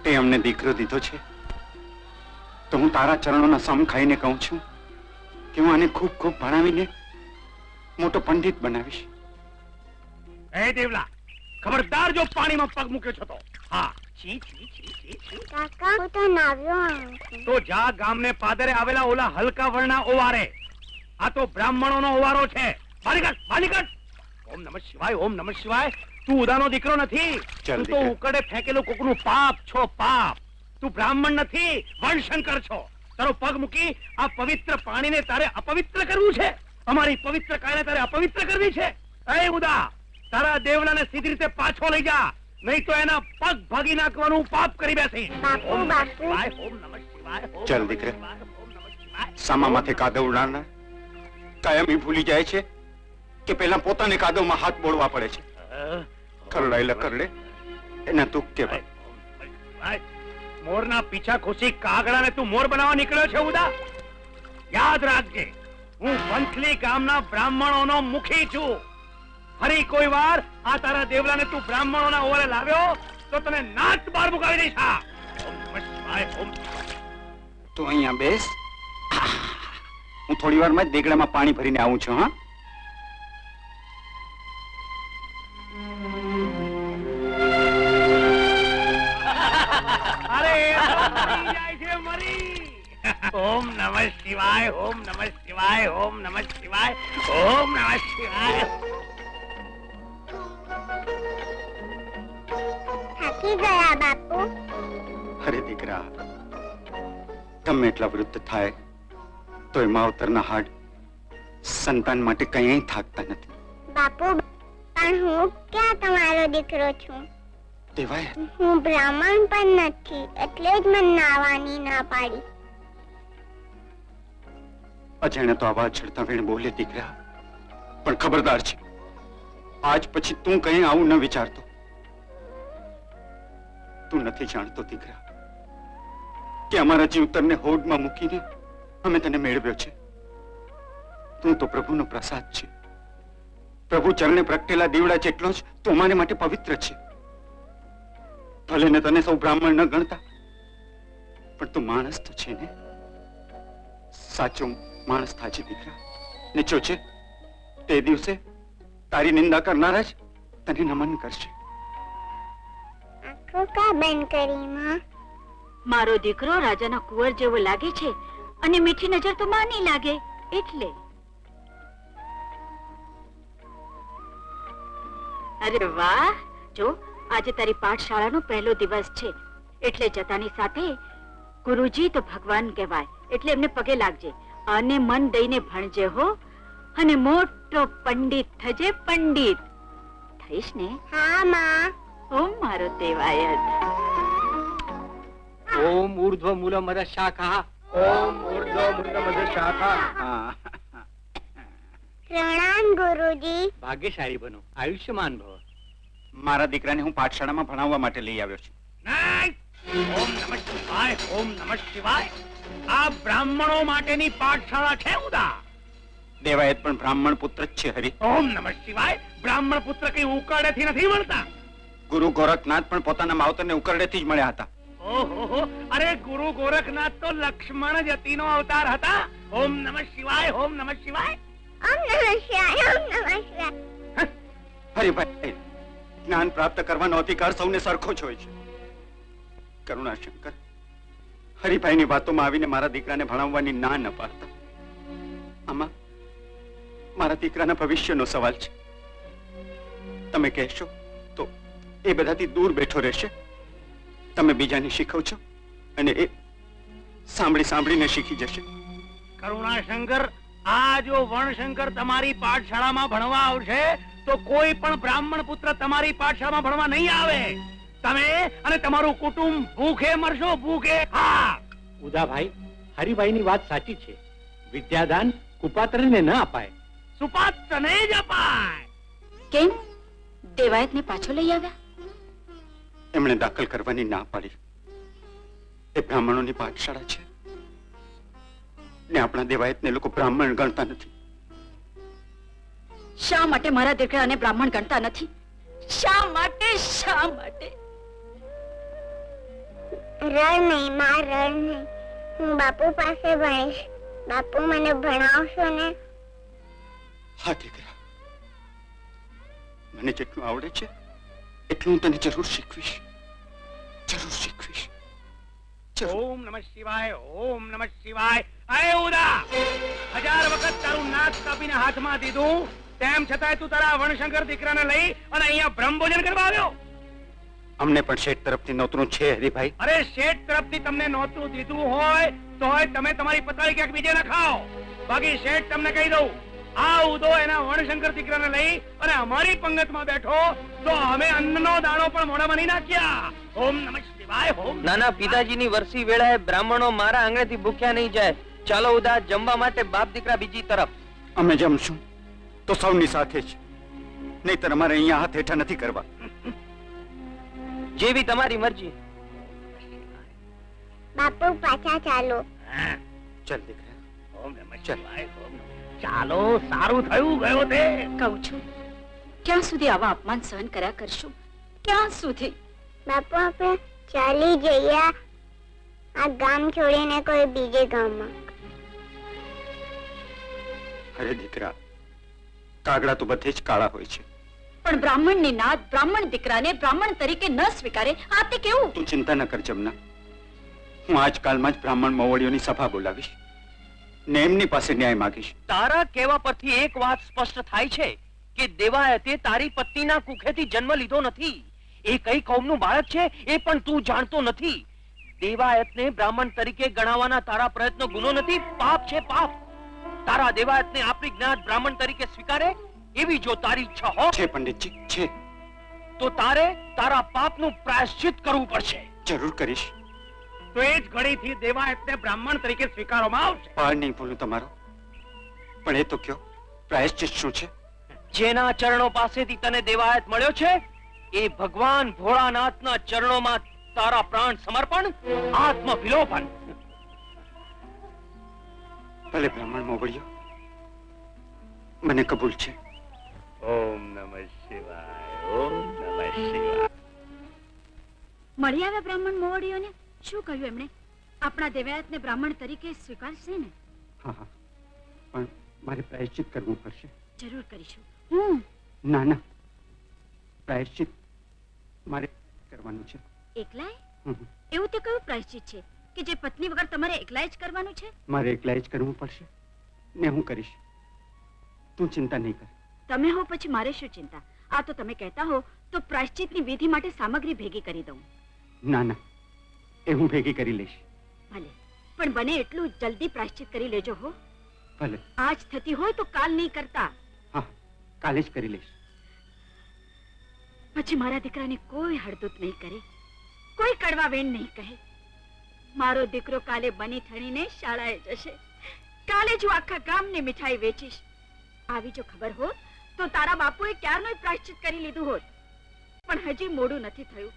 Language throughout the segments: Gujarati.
તે અમને દીકરો દીધો છે તો હું તારા ચરણોના સમ ખાઈને કહું છું કે હું આને ખૂબ ખૂબ ભણાવીને મોટો પંડિત બનાવીશ. એ દેવલા, ખબરદાર જો પાણીમાં પગ મૂક્યો છો તો. હા, છી છી છી છી છી. કાકા હું તો નાવ્યો આવું છું. તો જા ગામને પાદરે આવેલા ઓલા હલકા વર્ણના ઓવારે. આ તો બ્રાહ્મણોનો ઓવારો છે. બાલીકટ બાલીકટ. ઓમ નમઃ શિવાય, ઓમ નમઃ શિવાય. તું ઉદાનો દીકરો નથી. ચાલ તું તો દીકરા. ઉકડે ફેંકેલું કોકનું પાપ છો, પાપ. તું બ્રાહ્મણ નથી, વર્ણશંકર છો. તારો પગ મૂકી આ પવિત્ર પાણીને તારે અપવિત્ર કરવું છે? અમારી પવિત્ર કાયને તારે અપવિત્ર કરવી છે? એ ઉદા, તારા દેવલાને સીધી રીતે પાછો લઈ જા, નહીં તો એના પગ ભાગી નાખવાનું પાપ કરી બેસી. બાપુ, ઓમ નમઃ બાપુ. શિવાય, ઓમ નમઃ શિવાય, ઓમ ચાલ નમઃ દીકરા. શિવાય, ઓમ નમઃ શિવાય. સામા માથે કાદવ ઉડાડનાર કાયમી ભૂલી જાય છે કે પેલા પોતાને કાદવમાં હાથ બોળવા પડે છે. કરડાયેલા કરડે એના દુઃખ કેવાય. મોરના પીછા ખુશી કાગડાને તું મોર બનાવવા નીકળ્યો છે ઉદા? યાદ રાખજે, હું વંથલી ગામના બ્રાહ્મણોનો મુખી છું. ફરી કોઈ વાર આ તારા દેવલાને તું બ્રાહ્મણોના ઓરે લાવ્યો તો તને નાક બાર મુકાવી દઈશ. ઓમ નમઃ શિવાય, ઓમ. તું અહીંયા બેસ, હું થોડી વારમાં જ દેગડામાં પાણી ભરીને આવું છું. હા, અરે મરી જાય છે, મરી. ઓમ નમઃ શિવાય, ઓમ નમઃ શિવાય, ઓમ નમઃ શિવાય, ઓમ નમઃ શિવાય. થાકી ગયા બાપુ? અરે દીકરા, ગમે એટલા વૃદ્ધ થાય તો એ માવતરના હાડ સંતાન માટે કંઈ થાકતા નથી. બાપુ, પણ હું ક્યાં તમારો દીકરો છું? દેવાય, હું બ્રાહ્મણ પણ નથી, એટલે જ મને નાવાની ના પાડી. અજાણે તો અવાજ છડતા વેણ બોલે દીકરા, પણ ખબરદાર છે, આજ પછી તું કઈ આવું ન વિચારતો. તું નથી જાણતો દીકરા કે અમારા જીવતરને હોડમાં મૂકીને અમે તને મેળવ્યો છે. તું તો પ્રભુનો પ્રસાદ છે. પ્રભુ ચરણે પ્રગટેલા દીવડા જેટલો જ તું અમારે માટે પવિત્ર છે. ભલે ને તને સૌ બ્રાહ્મણ ન ગણતા, પણ તું માણસ તો છે ને. સાચો માણસ થાજે દીકરા. નીચો છે તે દિવસે તારી નિંદા કરનારા જ તને નમન કરશે. આંખો કા બંધ કરી માં? મારો દીકરો રાજાના કુંવર જેવો લાગે છે અને મીઠી નજર તો માં નહીં લાગે એટલે. અરે વાહ, જો આજે તારી પાઠશાળાનો પહેલો દિવસ છે, એટલે જતાની સાથે ગુરુજી તો ભગવાન કહેવાય, એટલે એમને પગે લાગજે અને મન દઈને ભણજે હો, અને મોટો પંડિત થજે. પંડિત થઈશ ને? હા માં. ઓમ મારો દેવાયત. ઓમ ઊર્ધ્વ મૂલમ અધ શાખા, ઓમ ઊર્ધ્વ મૂલમ અધ શાખા. પ્રણામ ગુરુજી. ભાગ્યશાળી બનો, આયુષ્યમાન ભવ. મારા દીકરાને હું પાઠશાળામાં ભણાવવા માટે લઈ આવ્યો છું. નહીં! ઓમ નમઃ શિવાય, ઓમ નમઃ શિવાય. આ બ્રાહ્મણો માટેની પાઠશાળા છે ઉદા. દેવાયત પણ બ્રાહ્મણ પુત્ર જ છે હરી. ઓમ નમઃ શિવાય. બ્રાહ્મણ પુત્ર કઈ ઉકાળેથી નથી મળતા. ગુરુ ગોરખનાથ પણ પોતાના માવતરને ઉકરડેથી જ મળ્યા હતા. ઓહો, અરે ગુરુ ગોરખનાથ તો લક્ષ્મણ જતીનો અવતાર હતા. ઓમ નમઃ શિવાય, ઓમ નમઃ શિવાય. ઓમ નમઃ શિવાય, ઓમ નમઃ શિવાય. હરિભાઈ, જ્ઞાન પ્રાપ્ત કરવાનો અધિકાર સૌને સરખો જ હોય છે. કરુણાશંકર, હરિભાઈની વાતોમાં આવીને મારા દીકરાને ભણાવવાની ના ન પાડતા. આમાં મારા દીકરાના ભવિષ્યનો સવાલ છે. તમે કહેશો તો એ બધાથી દૂર બેઠો રહેશે. તમે બીજાને શીખવશો અને એ સાંભળીને શીખી જશે. કરુણાશંકર, આ જો વર્ણશંકર તમારી પાઠશાળામાં ભણવા આવશે તો કોઈ પણ બ્રાહ્મણ પુત્ર તમારી પાઠશાળામાં ભણવા નહીં આવે. તમે અને તમારું કુટુંબ ભૂખે મરશો, ભૂખે. હા, ઉદાભાઈ, હરિભાઈની વાત સાચી છે. વિદ્યાદાન કુપાત્રને ન અપાય, સુપાત્રને જ અપાય. કેમ દેવાયતને પાછો લઈ આવ્યા? એમણે દાખલ કરવાની ના પાડી. એ બ્રાહ્મણોની પાઠશાળા છે ને આપણા દેવાયતને લોકો બ્રાહ્મણ ગણતા નથી. શા માટે મારા દીકરાને બ્રાહ્મણ ગણતા નથી? શા માટે? શા માટે? રડ નહીં માં, રડ નહીં. હું બાપુ પાસે ભણીશ. બાપુ મને ભણાવશો ને? હા દીકરા, મને જેટલું આવડે છે એટલું હું તને જરૂર શીખવીશ, જરૂર શીખવીશ. ઓમ નમઃ શિવાય, ઓમ નમઃ શિવાય. અરે ઉદા, 1000 વખત તારું નાક કાપીને હાથમાં દીધું, તેમ છતાંય તું તારા વણશંકર દીકરાને લઈ અને અહીંયા બ્રહ્મભોજન કરવા આવ્યો. અમને પણ શેઠ તરફથી નોતરું છે હરિભાઈ. અરે શેઠ તરફથી તમને નોતરું દીધું હોય તોય તમે તમારી પતાળી ક્યાંક બીજે ન ખાઓ. બાકી શેઠ તમને કહી દઉં, આ ઉદો એના વણશંકર દીકરાને લઈ અને અમારી પંગતમાં બેઠો તો અમે અન્નનો દાણો પણ મોઢામાં નહીં નાખ્યા. ઓમ નમઃ શિવાય, ઓમ. નાના પિતાજીની વરસી વેળાએ બ્રાહ્મણો મારા આંગણેથી ભૂખ્યા નહીં જાય. ચાલો ઉદા, જમવા માટે બાપ દીકરા બીજી તરફ. અમે જમશું તો સૌની સાથે જ, નહીંતર અમારે અહીંયા હાથ હેઠા નથી કરવા. જેવી તમારી મરજી. બાપુ પાછા ચાલો. હા, ચાલ દીકરા. ઓમ નમઃ શિવાય, ઓમ નમઃ. ચાલો, સારું થયું ગયો તે. કહું છું, ક્યાં સુધી આવા અપમાન સહન કર્યા કરશું? ક્યાં સુધી? બાપુ આપણે ચાલી જઈએ આ ગામ છોડીને કોઈ બીજે ગામમાં. અરે દીકરા, કાગડા તો બધે જ કાળા હોય છે. પણ બ્રાહ્મણની નાત બ્રાહ્મણ દીકરાને બ્રાહ્મણ તરીકે ન સ્વીકારે, આ તે કેવું? તું ચિંતા ન કર જમના, હું આજકાલમાં જ બ્રાહ્મણ મોવડીઓની સભા બોલાવીશ ને એમની પાસે ન્યાય માંગીશ. તારા કહેવા પરથી એક વાત સ્પષ્ટ થાય છે કે દેવાયતે તારી પત્નીના કુખેથી જન્મ લીધો નથી. એ કઈ કૌમનું બાળક છે એ પણ તું જાણતો નથી. દેવાયતને બ્રાહ્મણ તરીકે ગણાવવાના તારા પ્રયત્નો ગુનો નથી, પાપ છે, પાપ. તારા દેવાયતને આપણી જ્ઞાત બ્રાહ્મણ તરીકે સ્વીકારે એવી જો તારી ઈચ્છા હો છે પંડિતજી, છે. તો તારે તારા પાપનું પ્રાયશ્ચિત કરવું પડશે. જરૂર કરીશ. તો એ જ ઘડીથી દેવાયતને બ્રાહ્મણ તરીકે સ્વીકારવામાં આવશે. પાર નહીં ભૂલું તમારો, પણ એ તો કયો પ્રાયશ્ચિત શું છે? જેના ચરણો પાસેથી તને દેવાયત મળ્યો છે એ ભગવાન ભોળાનાથના ચરણોમાં તારા પ્રાણ સમર્પણ, આત્મ વિલોપન. ભલે બ્રાહ્મણ મોવડીઓ, મને કબૂલ છે. ઓમ નમઃ શિવાય, ઓમ નમઃ શિવાય. મળી આવ્યા બ્રાહ્મણ મોવડીઓને? શું કહ્યું એમણે? આપણા દેવાયતને બ્રાહ્મણ તરીકે સ્વીકારશે ને? હા હા, પણ મારે પ્રાયશ્ચિત કરવું પડશે. જરૂર કરીશું. હું ના ના, પ્રાયશ્ચિત મારે કરવાનું છે. એકલાય? હમ. એવું તે કયું પ્રાયશ્ચિત છે કે જે પત્ની વગર તમારે એકલાય જ કરવાનું છે? મારે એકલા જ કરવું પડશે ને હું કરીશ. તું ચિંતા નહીં કર. તમે હો પછી મારે શું ચિંતા? આ તો તમે કહેતા હો તો પ્રાયશ્ચિતની વિધિ માટે સામગ્રી ભેગી કરી દઉં. ના ના, એ હું ભેગી કરી લઈશ. ભલે, પણ બને એટલું જલ્દી પ્રાયશ્ચિત કરી લેજો હો. ભલે. આજ થતી હોય તો કાલ નહીં કરતા. હા, કાલે જ કરી લઈશ. પછી મારા દીકરાને કોઈ હળદૂત નહીં કરે, કોઈ કડવા વેણ નહીં કહે. મારો દીકરો કાલે બની થણીને શાળાએ જશે. કાલે જ હું આખા ગામને મીઠાઈ વેચીશ. આવી જો ખબર હોત તો તારા બાપુએ ક્યારનો પ્રાયશ્ચિત કરી લીધું હોત. પણ હજી મોડું નથી થયું.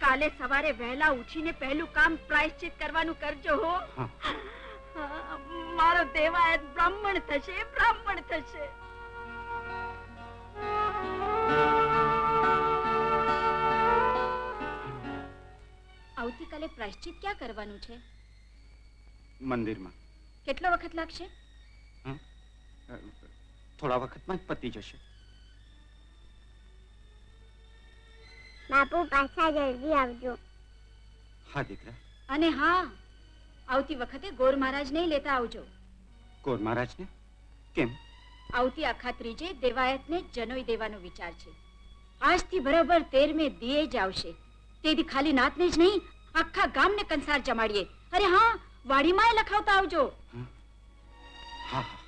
કાલે સવારે વહેલા ઉઠીને પહેલું કામ પ્રાયશ્ચિત કરવાનું કરજો હો. હા, મારો દેવાયત બ્રાહ્મણ થશે, બ્રાહ્મણ થશે. આવતીકાલે પ્રાયશ્ચિત ક્યાં કરવાનું છે? મંદિરમાં. કેટલો વખત લાગશે? થોડા વખતમાં જ પતી જશે. બાપુ પાછા જલ્દી આવજો. હા દીકરા. અને હા, આવતી વખતે ગોર મહારાજ નહીં લેતા આવજો. ગોર મહારાજને કેમ? આવતી આખા ત્રીજે દેવાયતને જનોઈ દેવાનો વિચાર છે. આજથી બરાબર 13મે દીએ જ આવશે. તેથી ખાલી નાતને જ નહીં, આખા ગામને કંસાર જમાડીએ. અરે હા, વાડીમાં લખાવતા આવજો. હા હા.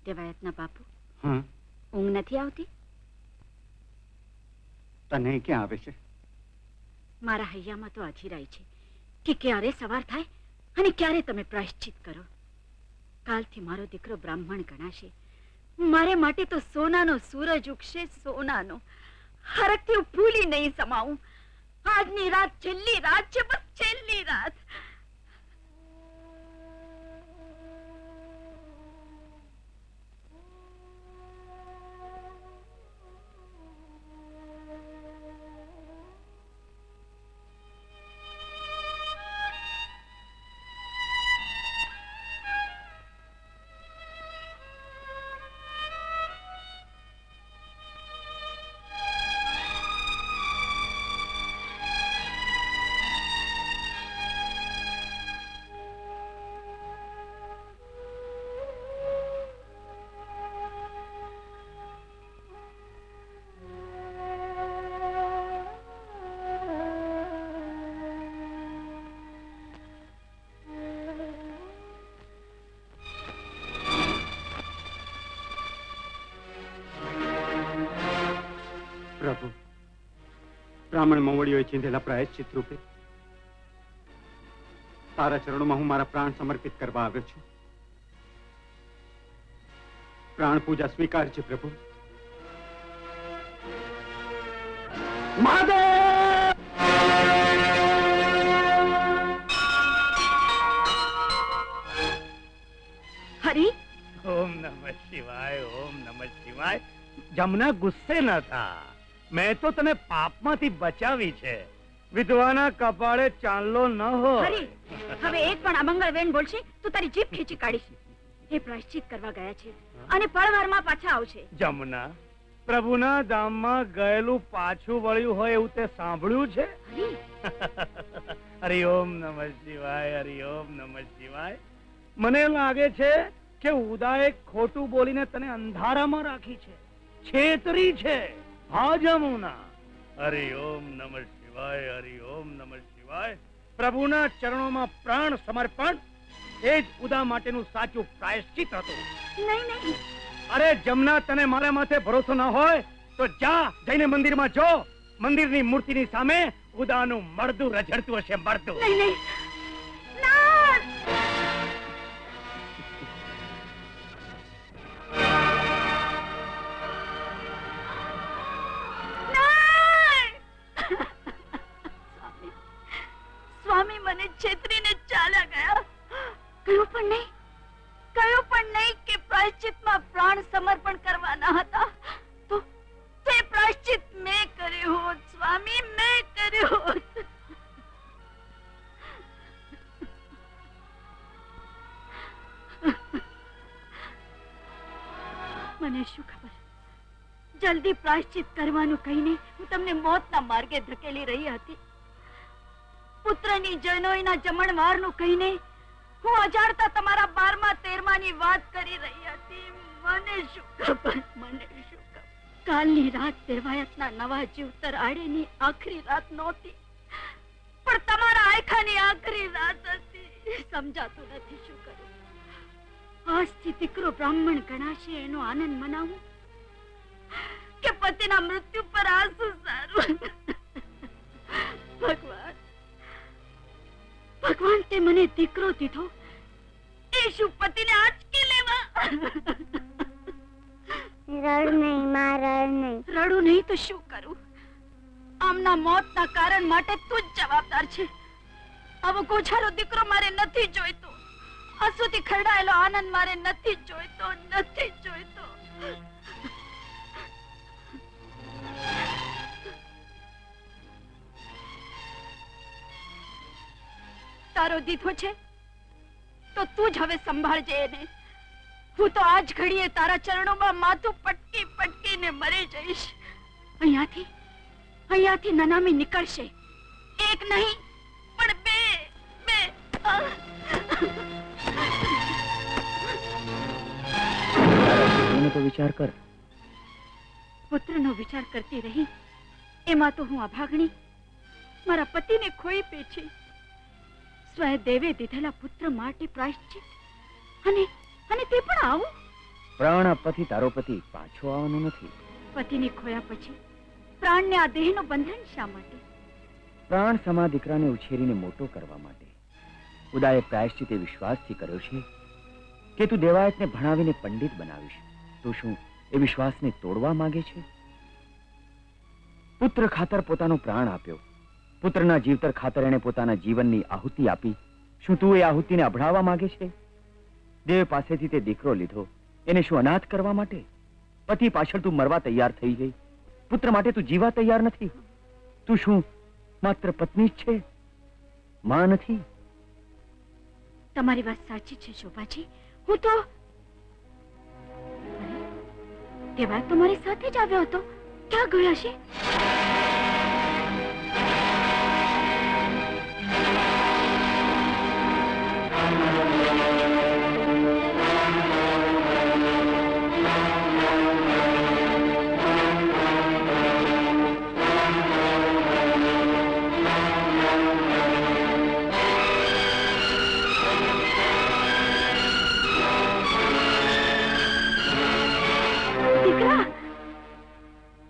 દેવાયતના બાપુ, હા, ઊંઘ નથી આવતી? તને ક્યાં આવે છે? મારા હૈયામાં તો અધીરાય છે કે ક્યારે સવાર થાય અને ક્યારે તમે પ્રાયશ્ચિત કરો. કાલથી મારો દીકરો બ્રાહ્મણ ગણાશે. મારે માટે તો સોનાનો સૂરજ ઉગશે, સોનાનો. હરખથી હું ભૂલી નહીં સમાવું. આજની રાત છેલ્લી રાત છે, બસ છેલ્લી રાત. પ્રભુ, બ્રાહ્મણ મંવડીઓએ ચીંધેલા પ્રાયશ્ચિત રૂપે તારા ચરણોમાં હું મારા પ્રાણ સમર્પિત કરવા આવ્યો છું. પ્રાણ પૂજા સ્વીકાર છે પ્રભુ. હરી, ઓમ નમઃ શિવાય, ઓમ નમઃ શિવાય. જમના ગુસ્સે ન થા. મેં તો તને પાપમાંથી બચાવી છે. વિધવાના કપાળે ચાંદલો ન હોય. હરી, હવે એક પણ અમંગળ વેણ બોલશે તું તારી જીભ ખેંચી કાઢીશ. એ પ્રાયશ્ચિત કરવા ગયા છે અને પળવારમાં પાછા આવશે. જમના, પ્રભુના ધામમાં ગયેલું પાછું વળ્યું હોય એવું તે સાંભળ્યું છે? હરી, હરિ ઓમ નમઃ શિવાય, હરિ ઓમ નમઃ શિવાય. મને લાગે છે કે ઉદાએ ખોટું બોલીને તને અંધારામાં રાખી છે, છેતરી છે. હા જમુના, હરિ ઓમ નમઃ શિવાય, હરિ ઓમ નમઃ શિવાય. પ્રભુના ચરણોમાં પ્રાણ સમર્પણ એ જ ઉદા માટેનું સાચું પ્રાયશ્ચિત હતું. નહીં નહીં, અરે જમના, તને મારા માથે ભરોસો ના હોય તો જા, જઈને મંદિરમાં જો. મંદિરની મૂર્તિની સામે ઉદાનું મળદું રઝળતું હશે, મળદું. નહીં નહીં, ના. સ્વામી મને છેતરીને ચાલ્યા ગયા. કહ્યું પણ નહીં કે પ્રાયશ્ચિતમાં પ્રાણ સમર્પણ કરવાના હતા. તો તે પ્રાયશ્ચિત મેં કર્યો હોત સ્વામી, મેં કર્યો હોત. મને શું ખબર, જલ્દી પ્રાયશ્ચિત કરવાનું કહીને હું તમને મોતના માર્ગે ધકેલી રહી હતી. પુત્રની જનોઈના જમણવારનું કહીને હું અજાણતા તમારા 12મા 13માની વાત કરી રહી હતી. મને શું ખબર, મને શું ખબર. કાલની રાત દેવાયતના નવા જીવતર આડેની આખરી રાત નહોતી, પણ તમારા આયખાની આખરી રાત હતી. સમજાતું નથી શું કરું. આજથી દીકરો બ્રાહ્મણ ગણાશે એનો આનંદ મનાવું કે પતિના મૃત્યુ પર આંસુ સારું. ભગવાન, ભગવાન, તે મને દીકરો દીધો એ શું પતિને આંચકી લેવા? રડ નહીં માં, રડ નહીં. રડું નહીં તો શું કરું? આમના મોતના કારણ માટે તું જ જવાબદાર છે. આવો ગોછારો દીકરો મારે નથી જોઈતો. આંસુથી ખરડાયેલો આનંદ મારે નથી જોઈતો, નથી જોઈતો. તારો દીધો છે તો તું જ હવે સંભાળજે એને. હું તો આજ ઘડીએ તારા ચરણોમાં માથું પટકી પટકીને મરી જઈશ. અહીંયાથી નનામી નીકળશે. એક નહીં પણ બે. તો વિચાર કર. પુત્રનો વિચાર કરતી રહી એમાં તો હું અભાગણી મારા પતિને ખોઈ પેછી. સ્વયં દેવે દીધેલા પુત્ર માટે પ્રાયશ્ચિત, અને તે પણ આવું. પ્રાણ આપવાથી તારો પતિ પાછો આવવાનો નથી. પતિને ખોયા પછી પ્રાણને આ દેહનું બંધન શા માટે? પ્રાણ સમા દીકરાને ઉછેરીને મોટો કરવા માટે. ઉદાએ પ્રાયશ્ચિત એ વિશ્વાસથી કર્યો છે કે તું દેવાયતને ભણાવીને પંડિત બનાવીશ. તો શું એ વિશ્વાસને તોડવા માંગે છે? પુત્ર ખાતર પોતાનો પ્રાણ આપ્યો. પુત્રના જીવતર ખાતર એણે પોતાના જીવનની આહુતિ આપી. શું તું એ આહુતિને અભડાવવા માંગે છે? દેવ પાસેથી તે દીકરો લીધો એને શું અનાથ કરવા માટે? પતિ પાછળ તું મરવા તૈયાર થઈ ગઈ. પુત્ર માટે તું જીવા તૈયાર નથી. તું શું માત્ર પત્ની જ છે, માં નથી? તમારી વાત સાચી છે શોભાજી. હું તો દેવાય તો મારી સાથે જ આવ્યો હતો. ક્યાં ગયો છે?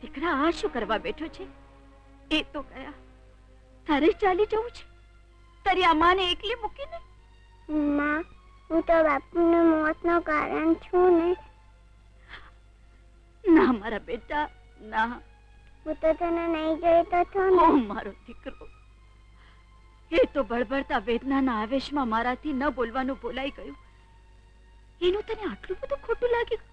દીકરા, બેટા આ શું કરવા બેઠો છે? એ તો ગયા, તારે ચાલી જવું છે? તારી આ માને એકલી મૂકીને? માં, હું તો બાપુનું મોતનું કારણ છું ને. ના મારા બેટા, ના. હું તો તને નહીં જોઈ તો છું ઓ ને. મારો દીકરો, એ તો બળબડતા વેદનાના આવેશમાં મારાથી ન બોલવાનું બોલાઈ ગયું. એનું તને આટલું બધું ખોટું લાગ્યું?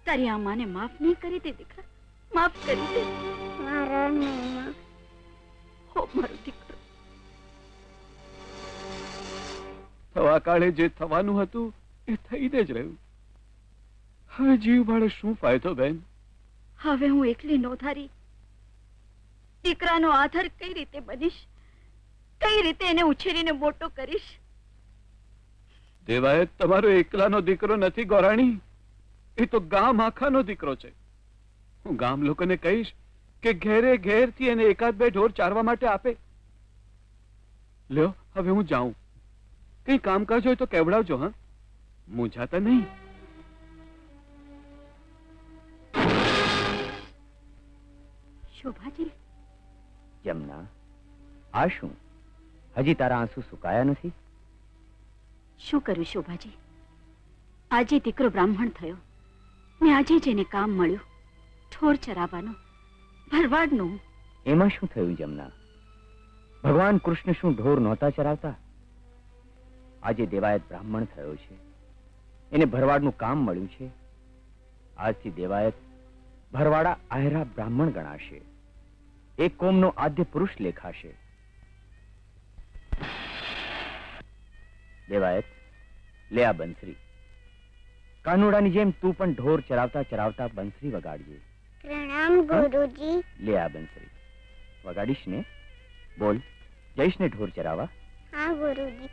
તારી આ માને માફ નહીં કરી દે દીકરા, માફ કરી દે. મારો નહીં માં. હો મારો દીકરો. થવા કાળે જે થવાનું હતું એ થઈને જ રહ્યું. હવે જીવ બાળે શું ફાયદો બેન? હવે હું એકલી નો ધારી દીકરાનો આધાર કઈ રીતે બનીશ? કઈ રીતે એને ઉછેરીને મોટો કરીશ? દેવાયત તમારો એકલાનો દીકરો નથી ગોરાણી, એ તો ગામ આખાનો દીકરો છે. હું ગામ લોકોને કહીશ કે ઘેરે ઘેરથી એને એકાદ બે ઢોર ચારવા માટે આપે. લ્યો હવે હું જાઉં. કઈ કામકાજ હોય તો કેવડાવજો. હા, મૂંઝાતા નહીં. શોભાજી, જમના, આ શું? હજી તારા આંસુ સુકાયા નથી? શું કર્યું શોભાજી? આજે દીકરો બ્રાહ્મણ થયો ને આજે જ એને કામ મળ્યું, ઠોર ચરાવવાનું, ભરવાડનું. એમાં શું થયું જમના? ભગવાન કૃષ્ણ શું ઢોર નહોતા ચરાવતા? આજે દેવાયત બ્રાહ્મણ થયો છે, એને ભરવાડનું કામ મળ્યું છે. આજથી દેવાયત ભરવાડા આયરા બ્રાહ્મણ ગણાશે, એક કોમનો આદ્ય પુરુષ લેખાશે. દેવાયત, લે આ બંસરી. કાનુડાની જેમ તું પણ ઢોર ચરાવતા ચરાવતા બંસરી વગાડજે. પ્રણામ ગુરુજી. લે આ બંસરી વગાડીશ ને? બોલ, જઈશ ને ઢોર ચરાવા? હા ગુરુજી.